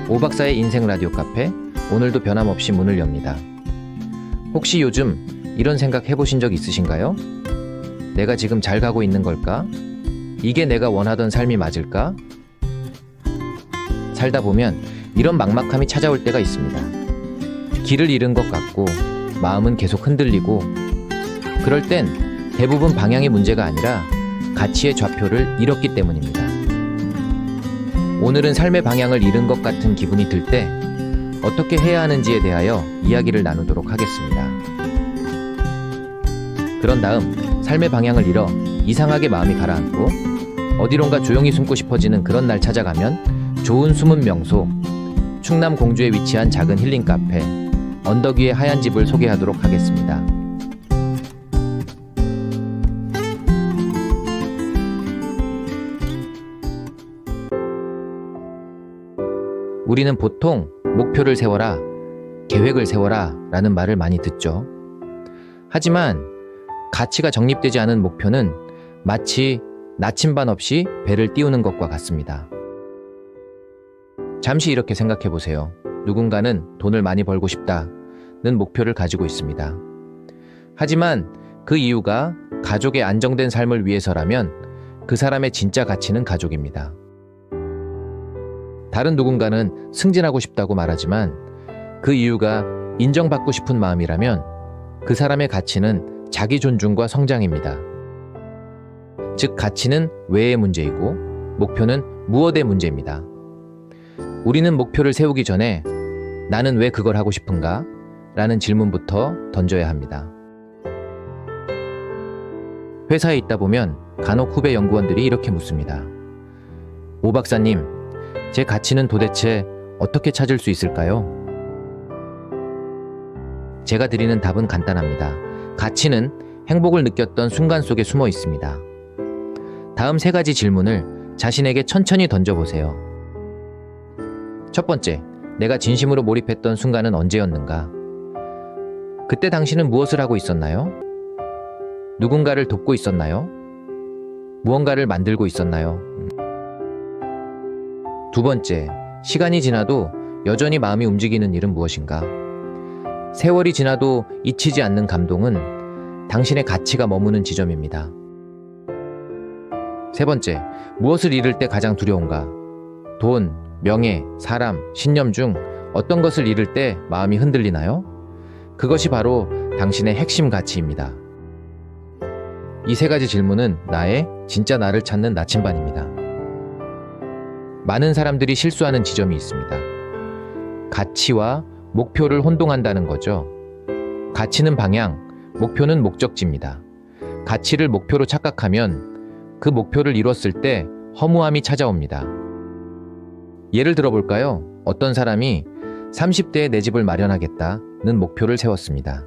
오 박사의 인생 라디오 카페, 오늘도 변함없이 문을 엽니다. 혹시 요즘 이런 생각 해보신 적 있으신가요? 내가 지금 잘 가고 있는 걸까? 이게 내가 원하던 삶이 맞을까? 살다 보면 이런 막막함이 찾아올 때가 있습니다. 길을 잃은 것 같고 마음은 계속 흔들리고, 그럴 땐 대부분 방향의 문제가 아니라 가치의 좌표를 잃었기 때문입니다. 오늘은 삶의 방향을 잃은 것 같은 기분이 들 때 어떻게 해야 하는지에 대하여 이야기를 나누도록 하겠습니다. 그런 다음 삶의 방향을 잃어 이상하게 마음이 가라앉고 어디론가 조용히 숨고 싶어지는 그런 날 찾아가면 좋은 숨은 명소, 충남 공주에 위치한 작은 힐링 카페 언덕 위의 하얀 집을 소개하도록 하겠습니다. 우리는 보통 목표를 세워라, 계획을 세워라 라는 말을 많이 듣죠. 하지만 가치가 정립되지 않은 목표는 마치 나침반 없이 배를 띄우는 것과 같습니다. 잠시 이렇게 생각해 보세요. 누군가는 돈을 많이 벌고 싶다는 목표를 가지고 있습니다. 하지만 그 이유가 가족의 안정된 삶을 위해서라면 그 사람의 진짜 가치는 가족입니다. 다른 누군가는 승진하고 싶다고 말하지만 그 이유가 인정받고 싶은 마음이라면 그 사람의 가치는 자기 존중과 성장입니다. 즉, 가치는 왜의 문제이고 목표는 무엇의 문제입니다. 우리는 목표를 세우기 전에 나는 왜 그걸 하고 싶은가? 라는 질문부터 던져야 합니다. 회사에 있다 보면 간혹 후배 연구원들이 이렇게 묻습니다. 오 박사님, 제 가치는 도대체 어떻게 찾을 수 있을까요? 제가 드리는 답은 간단합니다. 가치는 행복을 느꼈던 순간 속에 숨어 있습니다. 다음 세 가지 질문을 자신에게 천천히 던져보세요. 첫 번째, 내가 진심으로 몰입했던 순간은 언제였는가? 그때 당신은 무엇을 하고 있었나요? 누군가를 돕고 있었나요? 무언가를 만들고 있었나요? 두 번째, 시간이 지나도 여전히 마음이 움직이는 일은 무엇인가? 세월이 지나도 잊히지 않는 감동은 당신의 가치가 머무는 지점입니다. 세 번째, 무엇을 잃을 때 가장 두려운가? 돈, 명예, 사람, 신념 중 어떤 것을 잃을 때 마음이 흔들리나요? 그것이 바로 당신의 핵심 가치입니다. 이 세 가지 질문은 나의 진짜 나를 찾는 나침반입니다. 많은 사람들이 실수하는 지점이 있습니다. 가치와 목표를 혼동한다는 거죠. 가치는 방향, 목표는 목적지입니다. 가치를 목표로 착각하면 그 목표를 이뤘을 때 허무함이 찾아옵니다. 예를 들어볼까요? 어떤 사람이 30대에 내 집을 마련하겠다는 목표를 세웠습니다.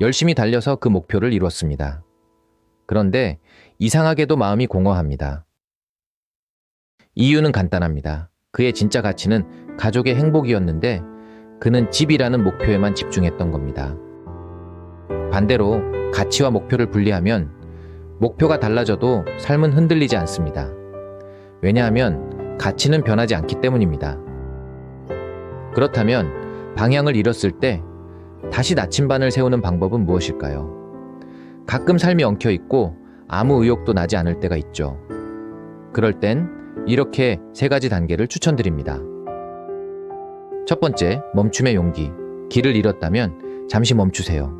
열심히 달려서 그 목표를 이뤘습니다. 그런데 이상하게도 마음이 공허합니다. 이유는 간단합니다. 그의 진짜 가치는 가족의 행복이었는데 그는 집이라는 목표에만 집중했던 겁니다. 반대로 가치와 목표를 분리하면 목표가 달라져도 삶은 흔들리지 않습니다. 왜냐하면 가치는 변하지 않기 때문입니다. 그렇다면 방향을 잃었을 때 다시 나침반을 세우는 방법은 무엇일까요? 가끔 삶이 엉켜있고 아무 의욕도 나지 않을 때가 있죠. 그럴 땐 이렇게 세 가지 단계를 추천드립니다. 첫 번째, 멈춤의 용기. 길을 잃었다면 잠시 멈추세요.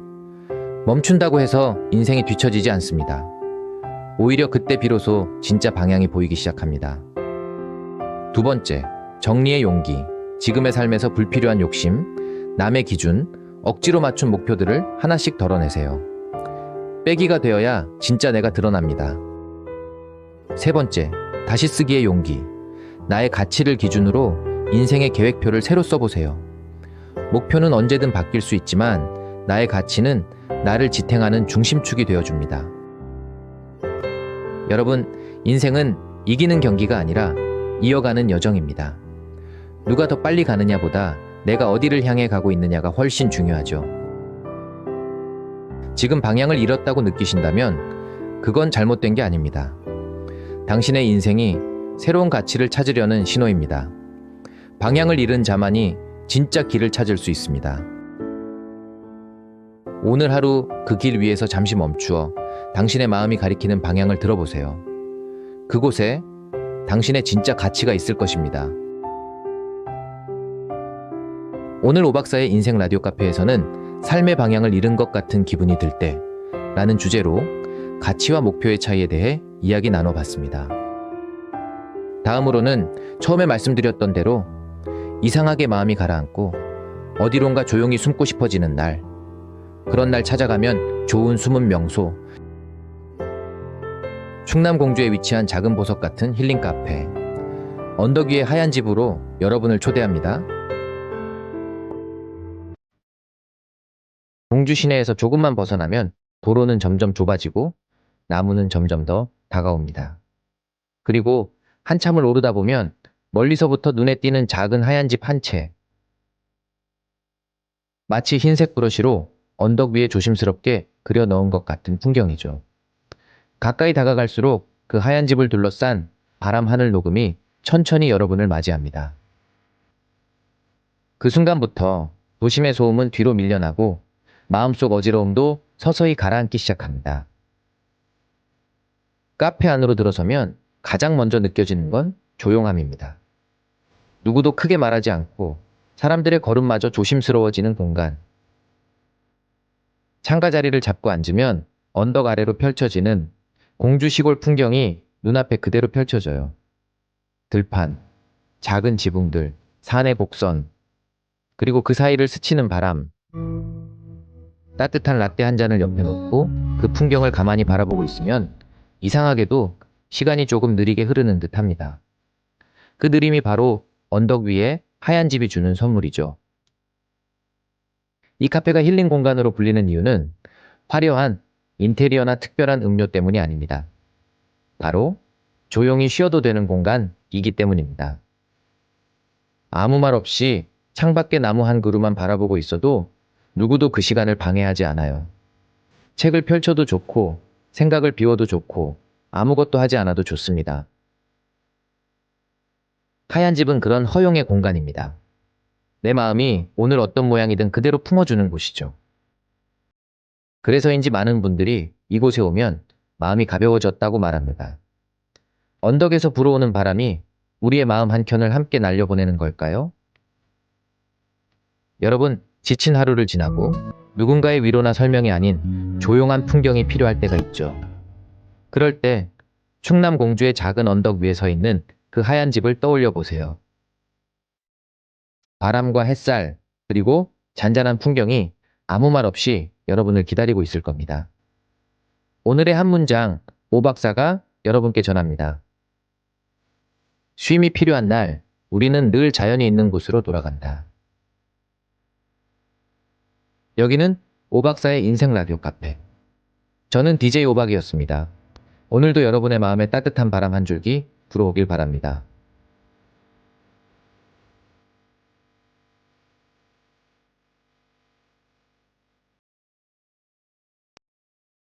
멈춘다고 해서 인생이 뒤처지지 않습니다. 오히려 그때 비로소 진짜 방향이 보이기 시작합니다. 두 번째, 정리의 용기. 지금의 삶에서 불필요한 욕심, 남의 기준, 억지로 맞춘 목표들을 하나씩 덜어내세요. 빼기가 되어야 진짜 내가 드러납니다. 세 번째, 다시 쓰기의 용기. 나의 가치를 기준으로 인생의 계획표를 새로 써보세요. 목표는 언제든 바뀔 수 있지만 나의 가치는 나를 지탱하는 중심축이 되어줍니다. 여러분, 인생은 이기는 경기가 아니라 이어가는 여정입니다. 누가 더 빨리 가느냐보다 내가 어디를 향해 가고 있느냐가 훨씬 중요하죠. 지금 방향을 잃었다고 느끼신다면 그건 잘못된 게 아닙니다. 당신의 인생이 새로운 가치를 찾으려는 신호입니다. 방향을 잃은 자만이 진짜 길을 찾을 수 있습니다. 오늘 하루 그 길 위에서 잠시 멈추어 당신의 마음이 가리키는 방향을 들어보세요. 그곳에 당신의 진짜 가치가 있을 것입니다. 오늘 오박사의 인생 라디오 카페에서는 삶의 방향을 잃은 것 같은 기분이 들 때 라는 주제로 가치와 목표의 차이에 대해 이야기 나눠봤습니다. 다음으로는 처음에 말씀드렸던 대로 이상하게 마음이 가라앉고 어디론가 조용히 숨고 싶어지는 날, 그런 날 찾아가면 좋은 숨은 명소, 충남 공주에 위치한 작은 보석 같은 힐링 카페, 언덕 위의 하얀 집으로 여러분을 초대합니다. 공주 시내에서 조금만 벗어나면 도로는 점점 좁아지고 나무는 점점 더 다가옵니다. 그리고 한참을 오르다 보면 멀리서부터 눈에 띄는 작은 하얀 집 한 채. 마치 흰색 브러쉬로 언덕 위에 조심스럽게 그려 넣은 것 같은 풍경이죠. 가까이 다가갈수록 그 하얀 집을 둘러싼 바람 하늘 녹음이 천천히 여러분을 맞이합니다. 그 순간부터 도심의 소음은 뒤로 밀려나고 마음속 어지러움도 서서히 가라앉기 시작합니다. 카페 안으로 들어서면 가장 먼저 느껴지는 건 조용함입니다. 누구도 크게 말하지 않고 사람들의 걸음마저 조심스러워지는 공간. 창가 자리를 잡고 앉으면 언덕 아래로 펼쳐지는 공주 시골 풍경이 눈앞에 그대로 펼쳐져요. 들판, 작은 지붕들, 산의 곡선, 그리고 그 사이를 스치는 바람. 따뜻한 라떼 한 잔을 옆에 놓고 그 풍경을 가만히 바라보고 있으면 이상하게도 시간이 조금 느리게 흐르는 듯 합니다. 그 느림이 바로 언덕 위에 하얀 집이 주는 선물이죠. 이 카페가 힐링 공간으로 불리는 이유는 화려한 인테리어나 특별한 음료 때문이 아닙니다. 바로 조용히 쉬어도 되는 공간이기 때문입니다. 아무 말 없이 창밖에 나무 한 그루만 바라보고 있어도 누구도 그 시간을 방해하지 않아요. 책을 펼쳐도 좋고 생각을 비워도 좋고 아무것도 하지 않아도 좋습니다. 하얀 집은 그런 허용의 공간입니다. 내 마음이 오늘 어떤 모양이든 그대로 품어주는 곳이죠. 그래서인지 많은 분들이 이곳에 오면 마음이 가벼워졌다고 말합니다. 언덕에서 불어오는 바람이 우리의 마음 한켠을 함께 날려보내는 걸까요? 여러분, 지친 하루를 지나고 누군가의 위로나 설명이 아닌 조용한 풍경이 필요할 때가 있죠. 그럴 때 충남 공주의 작은 언덕 위에 서 있는 그 하얀 집을 떠올려 보세요. 바람과 햇살, 그리고 잔잔한 풍경이 아무 말 없이 여러분을 기다리고 있을 겁니다. 오늘의 한 문장, 오 박사가 여러분께 전합니다. 쉼이 필요한 날, 우리는 늘 자연이 있는 곳으로 돌아간다. 여기는 오 박사의 인생 라디오 카페. 저는 DJ 오박이었습니다. 오늘도 여러분의 마음에 따뜻한 바람 한 줄기 불어오길 바랍니다.